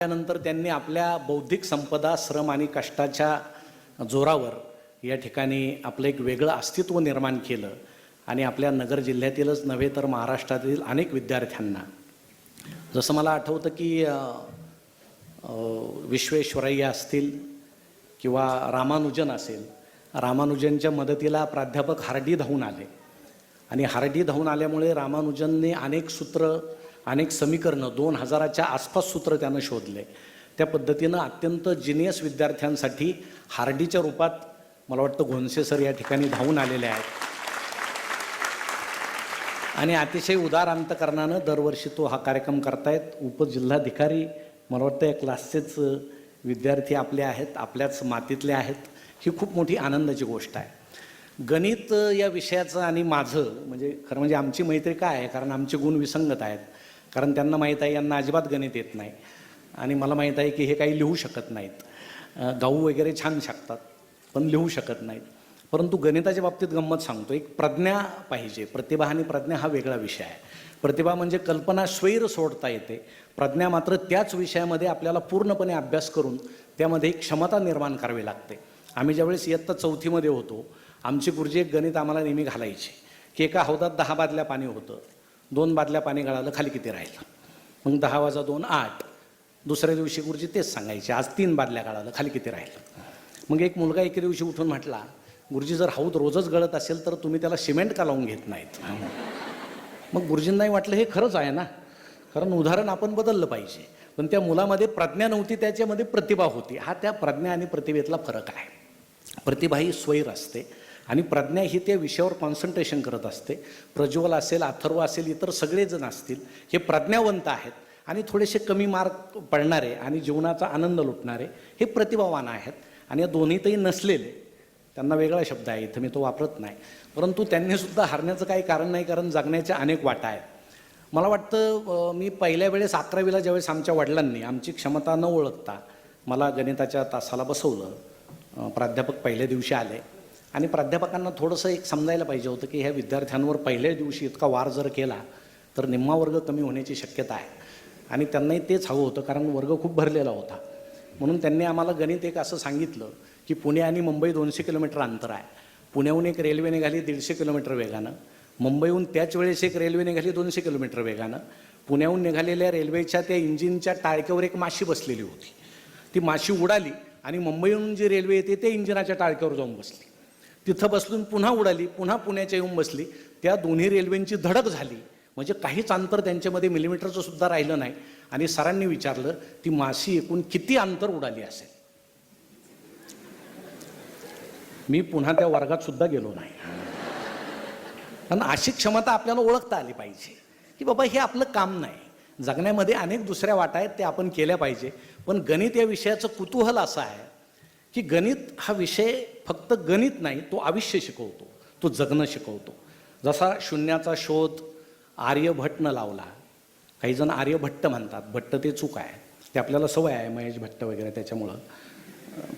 त्यानंतर त्यांनी आपल्या बौद्धिक संपदा, श्रम आणि कष्टाच्या जोरावर या ठिकाणी आपलं एक वेगळं अस्तित्व निर्माण केलं आणि आपल्या नगर जिल्ह्यातीलच नव्हे तर महाराष्ट्रातील अनेक विद्यार्थ्यांना, जसं मला आठवतं की विश्वेश्वरय्या असतील किंवा रामानुजन असेल, रामानुजनच्या मदतीला प्राध्यापक हार्डी धावून आले आणि हार्डी धावून आल्यामुळे रामानुजनने अनेक सूत्र, अनेक समीकरणं, 2000च्या आसपास सूत्र त्यानं शोधले. त्या पद्धतीनं अत्यंत जिनियस विद्यार्थ्यांसाठी हार्डीच्या रूपात मला वाटतं घोणसे सर या ठिकाणी धावून आलेले आहेत आणि अतिशय उदार अंतकरणानं दरवर्षी तो हा कार्यक्रम करतायत. उपजिल्हाधिकारी मला वाटतं या क्लासचेच विद्यार्थी आपले आहेत, आपल्याच मातीतले आहेत. ही खूप मोठी आनंदाची गोष्ट आहे. गणित या विषयाचं आणि माझं म्हणजे खरं म्हणजे आमची मैत्री काय आहे, कारण आमचे गुण विसंगत आहेत. कारण त्यांना माहीत आहे यांना अजिबात गणित येत नाही आणि मला माहीत आहे की हे काही लिहू शकत नाहीत. गाऊ वगैरे छान शकतात पण लिहू शकत नाहीत. परंतु गणिताच्या बाबतीत गंमत सांगतो, एक प्रज्ञा पाहिजे. प्रतिभा आणि प्रज्ञा हा वेगळा विषय आहे. प्रतिभा म्हणजे कल्पना स्वैर सोडता येते. प्रज्ञा मात्र त्याच विषयामध्ये आपल्याला पूर्णपणे अभ्यास करून त्यामध्ये एक क्षमता निर्माण करावी लागते. आम्ही ज्यावेळेस इयत्ता 4थीमध्ये होतो, आमचे गुरुजी एक गणित आम्हाला नेहमी घालायचे की एका हौदात 10 बादल्या पाणी होतं, 2 बादल्या पाणी गळालं, खाली किती राहिलं? मग 10 + 2 8. दुसऱ्या दिवशी गुरुजी तेच सांगायचे, आज 3 बादल्या गळालं, खाली किती राहिलं? मग एक मुलगा एके दिवशी उठून म्हटला, गुरुजी जर हौद रोजच गळत असेल तर तुम्ही त्याला सिमेंट का लावून घेत नाहीत? मग गुरुजींनाही वाटलं हे खरंच आहे ना, कारण उदाहरण आपण बदललं पाहिजे. पण त्या मुलामध्ये प्रज्ञा नव्हती, त्याच्यामध्ये प्रतिभा होती. हा त्या प्रज्ञा आणि प्रतिभेतला फरक आहे. प्रतिभा ही स्वैर असते आणि प्रज्ञा ही त्या विषयावर कॉन्सन्ट्रेशन करत असते. प्रज्वल असेल, अथर्व असेल, इतर सगळेजण असतील, हे प्रज्ञावंत आहेत आणि थोडेसे कमी मार्क पडणारे आणि जीवनाचा आनंद लुटणारे हे प्रतिभावान आहेत. आणि या दोन्हीतही नसलेले, त्यांना वेगळा शब्द आहे इथं मी तो वापरत नाही, परंतु त्यांनीसुद्धा हारण्याचं काही कारण नाही, कारण जगण्याच्या अनेक वाटा आहेत. मला वाटतं मी पहिल्या वेळेस 11वीला ज्यावेळेस आमच्या वडिलांनी आमची क्षमता न ओळखता मला गणिताच्या तासाला बसवलं, प्राध्यापक पहिल्या दिवशी आले आणि प्राध्यापकांना थोडंसं एक समजायला पाहिजे होतं की ह्या विद्यार्थ्यांवर पहिल्या दिवशी इतका वार जर केला तर निम्मा वर्ग कमी होण्याची शक्यता आहे. आणि त्यांनाही तेच हवं होतं, कारण वर्ग खूप भरलेला होता. म्हणून त्यांनी आम्हाला गणित एक असं सांगितलं की पुणे आणि मुंबई 200 किलोमीटर अंतर आहे. पुण्याहून एक रेल्वे निघाली 150 किलोमीटर वेगानं, मुंबईहून त्याच वेळेस एक रेल्वे निघाली 200 किलोमीटर वेगानं. पुण्याहून निघालेल्या रेल्वेच्या त्या इंजिनच्या टाळक्यावर एक माशी बसलेली होती. ती माशी उडाली आणि मुंबईहून जी रेल्वे येते त्या इंजिनाच्या टाळक्यावर जाऊन बसली. तिथं बसलून पुन्हा उडाली, पुन्हा पुण्याच्या येऊन बसली. त्या दोन्ही रेल्वेंची धडक झाली. म्हणजे काहीच अंतर त्यांच्यामध्ये मिलीमीटरचं सुद्धा राहिलं नाही. आणि सरांनी विचारलं, ती माशी एकूण किती अंतर उडाली असेल? मी पुन्हा त्या वर्गात सुद्धा गेलो नाही. पण अशी क्षमता आपल्याला ओळखता आली पाहिजे की बाबा हे आपलं काम नाही. जगण्यामध्ये अनेक दुसऱ्या वाटा आहेत, त्या आपण केल्या पाहिजे. पण गणित या विषयाचं कुतूहल असं आहे की गणित हा विषय फक्त गणित नाही, तो आयुष्य शिकवतो, तो जगणं शिकवतो. जसा शून्याचा शोध आर्यभट्टनं लावला. काही जण आर्यभट्ट म्हणतात, भट्ट ते चूक आहे, ते आपल्याला सवय आहे महेश भट्ट वगैरे त्याच्यामुळं,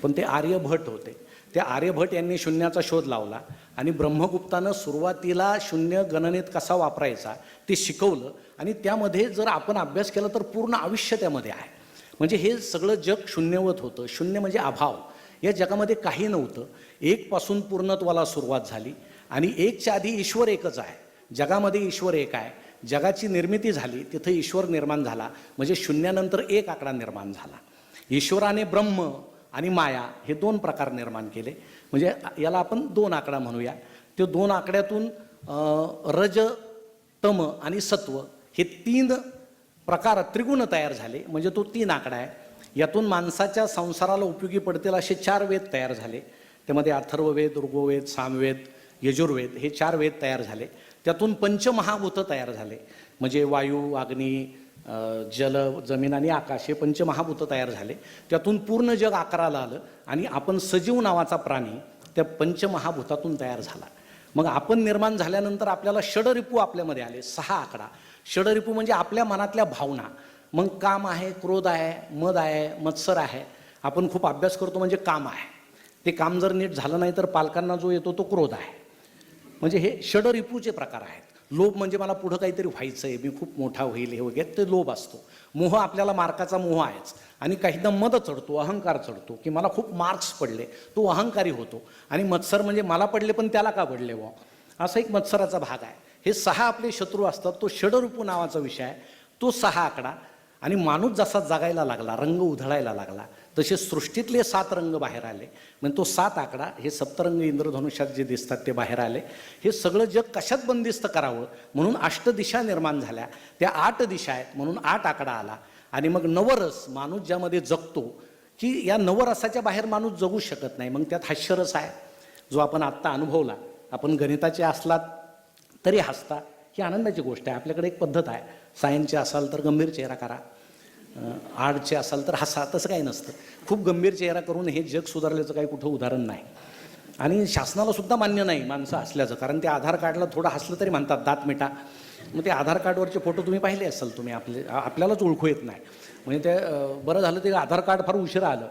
पण ते आर्यभट्ट होते. त्या आर्यभट्ट यांनी शून्याचा शोध लावला आणि ब्रह्मगुप्तानं सुरुवातीला शून्य गणनेत कसा वापरायचा ते शिकवलं. आणि त्यामध्ये जर आपण अभ्यास केला तर पूर्ण आयुष्य त्यामध्ये आहे. म्हणजे हे सगळं जग शून्यवत होतं. शून्य म्हणजे अभाव. या जगामध्ये काही नव्हतं. 1 पासून पूर्णत्वाला सुरुवात झाली आणि 1च्या आधी ईश्वर एकच आहे. जगामध्ये ईश्वर एक आहे. जगाची निर्मिती झाली, तिथं ईश्वर निर्माण झाला, म्हणजे शून्यानंतर 1 आकडा निर्माण झाला. ईश्वराने ब्रह्म आणि माया हे 2 प्रकार निर्माण केले. म्हणजे याला आपण 2 आकडा म्हणूया. ते 2 आकड्यातून रज, तम आणि सत्व हे 3 प्रकार त्रिगुण तयार झाले. म्हणजे तो 3 आकडा आहे. यातून माणसाच्या संसाराला उपयोगी पडतील असे 4 वेद तयार झाले. त्यामध्ये अथर्ववेद, ऋग्वेद, सामवेद, यजुर्वेद हे 4 वेद तयार झाले. त्यातून पंचमहाभूतं तयार झाले. म्हणजे वायू, अग्नी, जल, जमीन आणि आकाश हे पंचमहाभूतं तयार झाले. त्यातून पूर्ण जग आकाराला आलं आणि आपण सजीव नावाचा प्राणी त्या पंचमहाभूतातून तयार झाला. मग आपण निर्माण झाल्यानंतर आपल्याला षडरिपू आपल्यामध्ये आले, 6 आकडा. षडरिपू म्हणजे आपल्या मनातल्या भावना. मग काम आहे, क्रोध आहे, मद आहे, मत्सर आहे. आपण खूप अभ्यास करतो म्हणजे काम आहे. ते काम जर नीट झालं नाही तर पालकांना जो येतो तो क्रोध आहे. म्हणजे हे षडरिपूचे प्रकार आहेत. लोभ म्हणजे मला पुढं काहीतरी व्हायचं आहे, मी खूप मोठा होईल हे वगैरे, ते लोभ असतो. मोह आपल्याला मार्काचा मोह आहेच आणि काहींना मद चढतो, अहंकार चढतो, की मला खूप मार्क्स पडले, तो अहंकारी होतो. आणि मत्सर म्हणजे मला पडले पण त्याला का पडले बुवा, असा एक मत्सराचा भाग आहे. हे 6 आपले शत्रू असतात. तो षडरूपू नावाचा विषय आहे, तो 6 आकडा. आणि माणूस जसा जगायला लागला, रंग उधळायला लागला, तसे सृष्टीतले 7 रंग बाहेर आले. म्हणजे तो 7 आकडा, हे सप्तरंग इंद्रधनुष्यात जे दिसतात ते बाहेर आले. हे सगळं जग कशात बंदिस्त करावं म्हणून 8 दिशा निर्माण झाल्या. त्या 8 दिशा आहेत म्हणून 8 आकडा आला. आणि मग नवरस, माणूस ज्यामध्ये जगतो, की या नवरसाच्या बाहेर माणूस जगू शकत नाही. मग त्यात हास्यरस आहे, जो आपण आत्ता अनुभवला. आपण गणिताचे असलात तरी हसता, ही आनंदाची गोष्ट आहे. आपल्याकडे एक पद्धत आहे, सायन्सचे असाल तर गंभीर चेहरा करा, आर्टचे असाल तर हसा. तसं काही नसतं. खूप गंभीर चेहरा करून हे जग सुधारल्याचं काही कुठं उदाहरण नाही. आणि शासनाला सुद्धा मान्य नाही माणसं हसल्याचं, कारण ते आधार कार्डला थोडं हसलं तरी म्हणतात दात मिटा. मग ते आधार कार्डवरचे फोटो तुम्ही पाहिले असाल, तुम्ही आपल्यालाच ओळखू येत नाही. म्हणजे ते बरं झालं ते आधार कार्ड फार उशिरा आलं,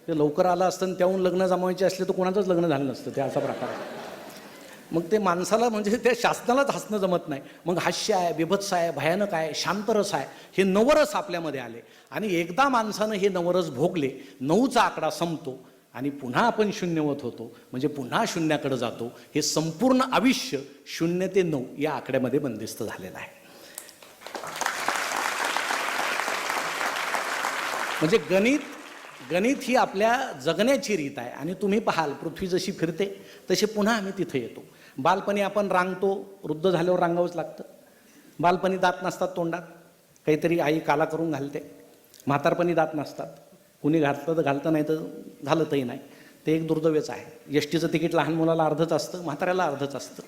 ते लवकर आलं असतं आणि त्याहून लग्न जमवायचे असले तर कोणाचंच लग्न झालं नसतं. ते असा प्रकार आहे. मग ते माणसाला म्हणजे त्या शासनालाच हसणं जमत नाही. मग हास्य आहे, बिभत्स आहे, भयानक आहे, शांतरस आहे, हे नवरस आपल्यामध्ये आले. आणि एकदा माणसानं हे नवरस भोगले, 9चा आकडा संपतो आणि पुन्हा आपण शून्यवत होतो. म्हणजे पुन्हा शून्याकडे जातो. हे संपूर्ण आयुष्य 0 ते 9 या आकड्यामध्ये बंदिस्त झालेलं आहे. म्हणजे गणित ही आपल्या जगण्याची रीत आहे. आणि तुम्ही पाहाल, पृथ्वी जशी फिरते तसे पुन्हा आम्ही तिथे येतो. बालपणी आपण रांगतो, वृद्ध झाल्यावर रांगावंच लागतं. बालपणी दात नसतात तोंडात, काहीतरी आई काला करून घालते. म्हातारपणी दात नसतात, कुणी घातलं तर घालतं, नाही तर घालतही नाही. ते एक दुर्दैवच आहे. एसटीचं तिकीट लहान मुलाला अर्धच असतं, म्हाताऱ्याला अर्धच असतं.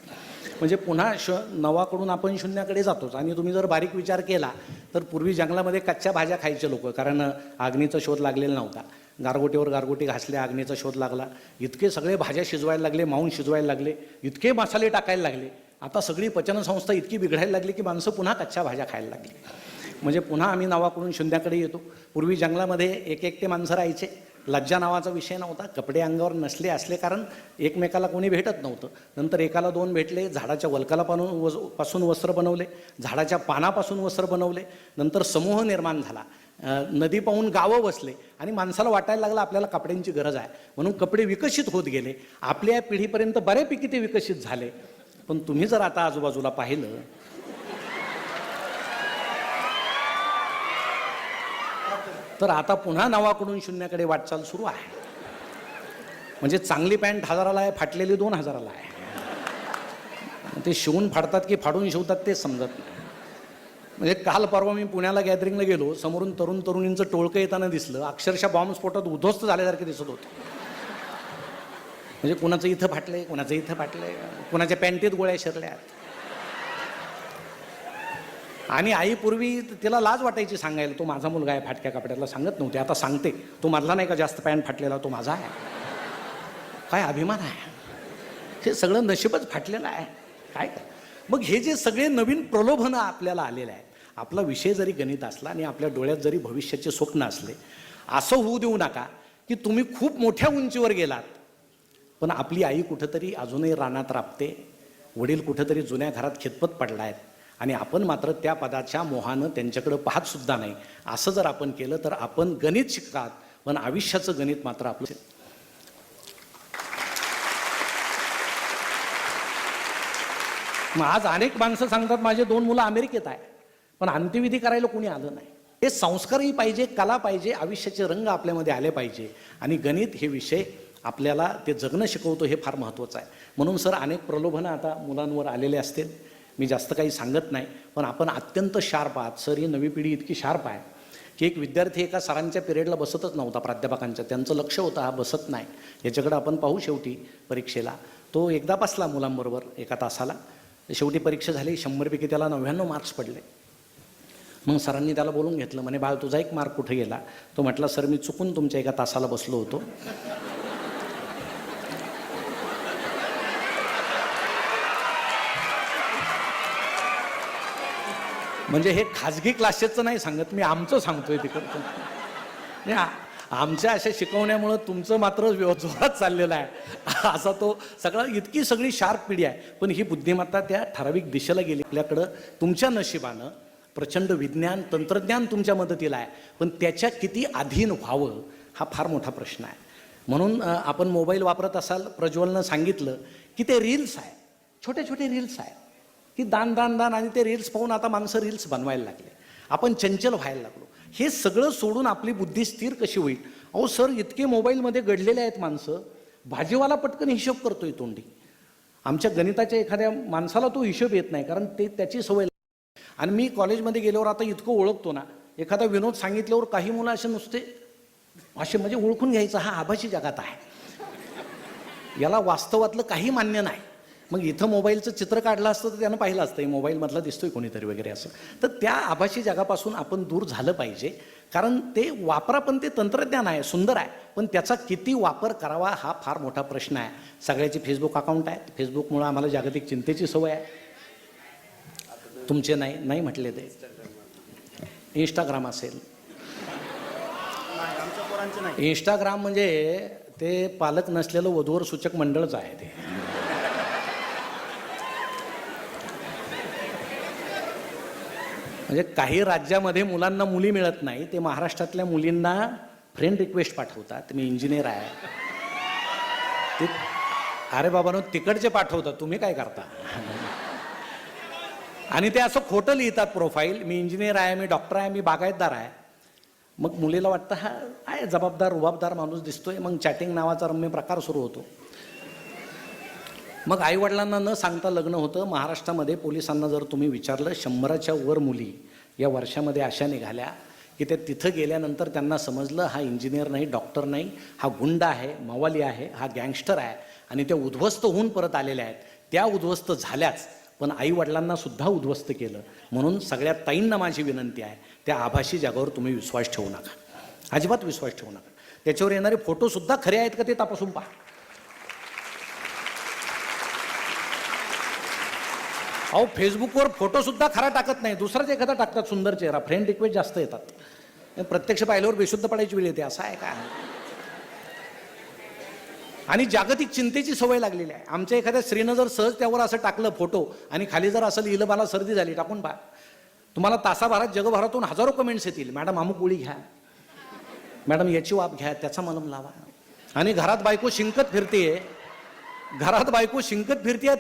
म्हणजे पुन्हा नवाकडून आपण शून्याकडे जातोच. आणि तुम्ही जर बारीक विचार केला तर पूर्वी जंगलामध्ये कच्च्या भाज्या खायचे लोक, कारण अग्नीचा शोध लागलेला नव्हता. गारगोटीवर गारगोटी घासल्या, अग्नीचा शोध लागला, इतके सगळे भाज्या शिजवायला लागले, मांस शिजवायला लागले, इतके मसाले टाकायला लागले. आता सगळी पचनसंस्था इतकी बिघडायला लागली की माणसं पुन्हा कच्च्या भाज्या खायला लागली. म्हणजे पुन्हा आम्ही नावाकडून शून्याकडे येतो. पूर्वी जंगलामध्ये एकटे माणसं राहायचे, लज्जा नावाचा विषय नव्हता. कपडे अंगावर नसले असले कारण एकमेकाला कोणी भेटत नव्हतं. नंतर एकाला 2 भेटले, झाडाच्या वल्कला पासून वस्त्र बनवले, झाडाच्या पानापासून वस्त्र बनवले. नंतर समूह निर्माण झाला, नदी पाहून गावं बसले आणि माणसाला वाटायला लागलं आपल्याला कपड्यांची गरज आहे, म्हणून कपडे विकसित होत गेले. आपल्या पिढीपर्यंत बऱ्यापैकी ते विकसित झाले. पण तुम्ही जर आता आजूबाजूला पाहिलं तर आता पुन्हा नावाकडून शून्याकडे वाटचाल सुरू आहे. म्हणजे चांगली पॅन्ट 1000ला आहे, फाटलेली 2000ला आहे. ते शिवून फाडतात की फाडून शिवतात ते समजत नाही. म्हणजे काल परवा मी पुण्याला गॅदरिंगला गेलो, समोरून तरुणींचं टोळकं येताना दिसलं. अक्षरशः बॉम्बस्फोटात उद्ध्वस्त झाल्यासारखे दिसत होतं. म्हणजे कुणाचं इथं फाटलंय, कुणाचं इथं फाटलंय, कुणाच्या पॅन्टीत गोळ्या शिरल्यात. आणि आई पूर्वी तिला लाज वाटायची सांगायला, तो माझा मुलगा आहे, फाटक्या कपड्यातला. सांगत नव्हते, आता सांगते, तो मधला नाही का जास्त पॅन्ट फाटलेला, तो माझा आहे. काय अभिमान आहे. हे सगळं नशीबच फाटलेलं आहे. काय मग हे जे सगळे नवीन प्रलोभनं आपल्याला आलेले आहेत. आपला विषय जरी गणित असला आणि आपल्या डोळ्यात जरी भविष्याचे स्वप्न असले, असं होऊ देऊ नका की तुम्ही खूप मोठ्या उंचीवर गेलात पण आपली आई कुठंतरी अजूनही रानात राबते, वडील कुठंतरी जुन्या घरात खितपत पडला आहेत आणि आपण मात्र त्या पदाच्या मोहानं त्यांच्याकडे पाहत सुद्धा नाही. असं जर आपण केलं तर आपण गणित शिकाल पण आयुष्याचं गणित मात्र आपलं. मग आज अनेक माणसं सांगतात माझे 2 मुलं अमेरिकेत आहे पण अंत्यविधी करायला कोणी आलं नाही. हे संस्कारही पाहिजे, कला पाहिजे, आयुष्याचे रंग आपल्यामध्ये आले पाहिजे आणि गणित हे विषय आपल्याला ते जगणं शिकवतो, हे फार महत्त्वाचं आहे. म्हणून सर अनेक प्रलोभनं आता मुलांवर आलेले असतील, मी जास्त काही सांगत नाही, पण आपण अत्यंत शार्प आहात. सर ही नवी पिढी इतकी शार्प आहे की एक विद्यार्थी एका सरांच्या पिरियडला बसतच नव्हता, प्राध्यापकांच्या, त्यांचं लक्ष होतं हा बसत नाही याच्याकडे आपण पाहू. शेवटी परीक्षेला तो एकदा बसला मुलांबरोबर 1 तासाला. शेवटी परीक्षा झाली, 100पैकी त्याला 99 मार्क्स पडले. मग सरांनी त्याला बोलून घेतलं, म्हणे बाळ तुझा 1 मार्क कुठे गेला? तो म्हटला सर मी चुकून तुमच्या 1 तासाला बसलो होतो. म्हणजे हे खाजगी क्लासेसचं नाही सांगत मी, आमचं सांगतोय तिकडचं. आमच्या अशा शिकवण्यामुळं तुमचं मात्र जोरात चाललेलं आहे असा तो सगळा. इतकी सगळी शार्प पिढी आहे पण ही बुद्धिमत्ता त्या ठराविक दिशेला गेली. आपल्याकडं तुमच्या नशिबानं प्रचंड विज्ञान तंत्रज्ञान तुमच्या मदतीला आहे, पण त्याच्या किती अधीन व्हावं हा फार मोठा प्रश्न आहे. म्हणून आपण मोबाईल वापरत असाल, प्रज्वलनं सांगितलं की ते रील्स आहे, छोटे छोटे रील्स आहे की दान दान दान, आणि ते रील्स पाहून आता माणसं रील्स बनवायला लागले, आपण चंचल व्हायला लागलो. हे सगळं सोडून आपली बुद्धी स्थिर कशी होईल? अहो सर, इतके मोबाईलमध्ये गडलेले आहेत माणसं, भाजीवाला पटकन हिशोब करतोय तोंडी. आमच्या गणिताच्या एखाद्या माणसाला तो हिशोब येत नाही, कारण ते त्याची सवय. आणि मी कॉलेजमध्ये गेल्यावर आता इतकं ओळखतो ना, एखादा विनोद सांगितल्यावर काही मुलं असे नुसते असे म्हणजे ओळखून घ्यायचं, हा आभासी जगात आहे, याला वास्तवातलं काही मान्य नाही. मग इथं मोबाईलचं चित्र काढलं असतं तर त्यानं पाहिलं असतं मोबाईलमधला दिसतोय कोणीतरी वगैरे असं. तर त्या आभासी जगापासून आपण दूर झालं पाहिजे, कारण ते वापरा, पण ते तंत्रज्ञान आहे, सुंदर आहे, पण त्याचा किती वापर करावा हा फार मोठा प्रश्न आहे. सगळ्याची फेसबुक अकाउंट आहेत, फेसबुकमुळं आम्हाला जागतिक चिंतेची सवय आहे. तुमचे नाही म्हटले ते इंस्टाग्राम असेल. इंस्टाग्राम म्हणजे ते पालक नसलेलं वधूवर सूचक मंडळच आहे ते. म्हणजे काही राज्यामध्ये मुलांना मुली मिळत नाही, ते महाराष्ट्रातल्या मुलींना फ्रेंड रिक्वेस्ट पाठवतात. मी इंजिनियर आहे ते, अरे बाबांनो तिकडचे पाठवतात, तुम्ही काय करता? आणि ते असं खोटं लिहितात प्रोफाईल, मी इंजिनियर आहे, मी डॉक्टर आहे, मी बागायतदार आहे. मग मुलीला वाटतं हा आहे जबाबदार रुबाबदार माणूस दिसतोय, मग चॅटिंग नावाचा रम्य प्रकार सुरू होतो. मग आईवडिलांना न सांगता लग्न होतं. महाराष्ट्रामध्ये पोलिसांना जर तुम्ही विचारलं, 100च्या वर मुली या वर्षामध्ये अशा निघाल्या की ते तिथं गेल्यानंतर त्यांना समजलं हा इंजिनियर नाही, डॉक्टर नाही, हा गुंड आहे, मवाली आहे, हा गँगस्टर आहे, आणि त्या उद्ध्वस्त होऊन परत आलेल्या आहेत. त्या उद्ध्वस्त झाल्याच, पण आईवडिलांना सुद्धा उद्ध्वस्त केलं. म्हणून सगळ्या ताईंना माझी विनंती आहे, त्या आभासी जगावर तुम्ही विश्वास ठेवू नका, अजिबात विश्वास ठेवू नका. त्याच्यावर येणारे फोटोसुद्धा खरे आहेत का ते तपासून पहा. अहो फेसबुकवर फोटोसुद्धा खरा टाकत नाही, दुसराच एखादा टाकतात सुंदर चेहरा, फ्रेंड रिक्वेस्ट जास्त येतात, प्रत्यक्ष पाहिल्यावर बेशुद्ध पडायची वेळ येते. असं आहे काय? आणि जागतिक चिंतेची सवय लागलेली आहे. आमच्या एखाद्या स्त्रीनं जर सहज त्यावर असं टाकलं फोटो आणि खाली जर असं लिहिलं मला सर्दी झाली, टाकून पहा, तुम्हाला तासाभरात जगभरातून हजारो कमेंट्स येतील. मॅडम अमुक गोळी घ्या, मॅडम याची वाप घ्या, त्याचा मलम लावा. आणि घरात बायको शिंकत फिरते,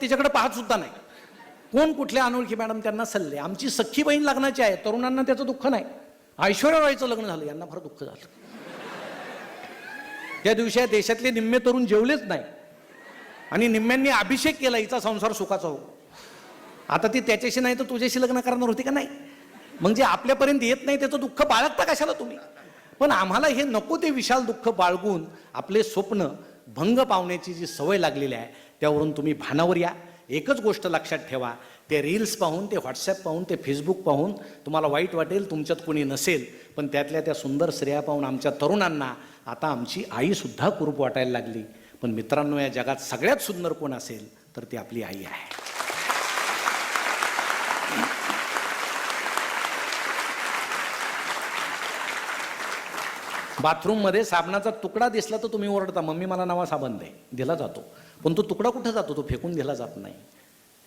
तिच्याकडे पाहत सुद्धा नाही. कोण कुठल्या अनोळखी मॅडम त्यांना सल्ले. आमची सख्खी बहीण लग्नाची आहे, तरुणांना त्याचं दुःख नाही. ऐश्वर्या रायचं लग्न झालं, यांना फार दुःख झालं. त्या दिवशी देशातले निम्मे तरुण जेवलेच नाही, आणि निम्म्यांनी अभिषेक केला हिचा संसार सुखाचा हो. आता ती त्याच्याशी नाही तर तुझ्याशी लग्न करणार होती का नाही? म्हणजे आपल्यापर्यंत येत नाही त्याचं दुःख बाळगता कशाला तुम्ही? पण आम्हाला हे नको ते विशाल दुःख बाळगून आपले स्वप्न भंग पावण्याची जी सवय लागलेली आहे त्यावरून तुम्ही भानावर या. एकच गोष्ट लक्षात ठेवा, ते रील्स पाहून, ते व्हॉट्सॲप पाहून, ते फेसबुक पाहून तुम्हाला वाईट वाटेल, तुमच्यात कोणी नसेल, पण त्यातल्या त्या सुंदर स्त्रिया पाहून आमच्या तरुणांना आता आमची आईसुद्धा कुरूप वाटायला लागली. पण मित्रांनो, या जगात सगळ्यात सुंदर कोण असेल तर ती आपली आई आहे. बाथरूममध्ये साबणाचा तुकडा दिसला तर तुम्ही ओरडता, मम्मी मला नवा साबण दे, दिला जातो. पण तो तुकडा कुठे जातो? तो फेकून दिला जात नाही.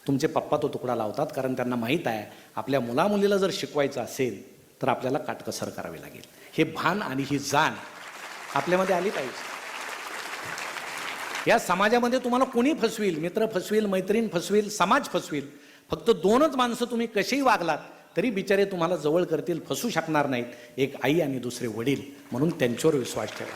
तुमचे पप्पा तो तुकडा लावतात, कारण त्यांना माहीत आहे आपल्या मुलामुलीला जर शिकवायचं असेल तर आपल्याला काटकसर करावी लागेल. हे भान आणि ही जाण आपल्यामध्ये आली पाहिजे. या समाजामध्ये तुम्हाला कोणी फसवील, मित्र फसवील, मैत्रीण फसवील, समाज फसवील. फक्त दोनच माणसं तुम्ही कसेही वागलात तरी बिचारे तुम्हाला जवळ करतील, फसू शकणार नाहीत, एक आई आणि दुसरे वडील. म्हणून त्यांच्यावर विश्वास ठेवा.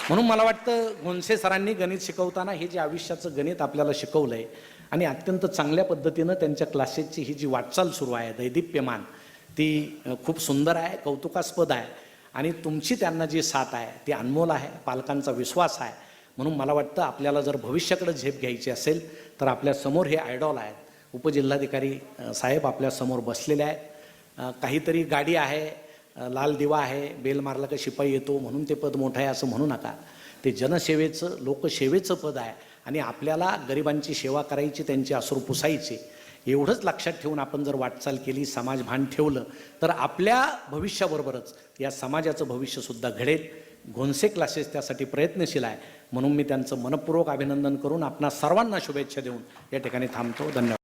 म्हणून मला वाटतं गोंसे सरांनी गणित शिकवताना हे जे आयुष्याचं गणित आपल्याला शिकवलंय आणि अत्यंत चांगल्या पद्धतीनं त्यांच्या क्लासेसची ही जी वाटचाल सुरू आहे दैदिप्यमान, ती खूप सुंदर आहे, कौतुकास्पद आहे. आणि तुमची त्यांना जी साथ आहे ती अनमोल आहे, पालकांचा विश्वास आहे. म्हणून मला वाटतं आपल्याला जर भविष्याकडे झेप घ्यायची असेल तर आपल्यासमोर हे आयडॉल आहेत. उपजिल्हाधिकारी साहेब आपल्यासमोर बसलेले आहेत. काहीतरी गाडी आहे, लाल दिवा आहे, बेल मारला का शिपाई येतो म्हणून ते पद मोठं आहे असं म्हणू नका. ते जनसेवेचं, लोकसेवेचं पद आहे आणि आपल्याला गरिबांची सेवा करायची, त्यांची अश्रू पुसायचे. एवढंच लक्षात ठेवून आपण जर वाटचाल केली, समाजभान ठेवलं तर आपल्या भविष्याबरोबरच या समाजाचं भविष्यसुद्धा घडेल. गोंसे क्लासेस त्यासाठी प्रयत्नशील आहे. म्हणून मी त्यांचं मनपूर्वक अभिनंदन करून आपणा सर्वांना शुभेच्छा देऊन या ठिकाणी थांबतो. धन्यवाद.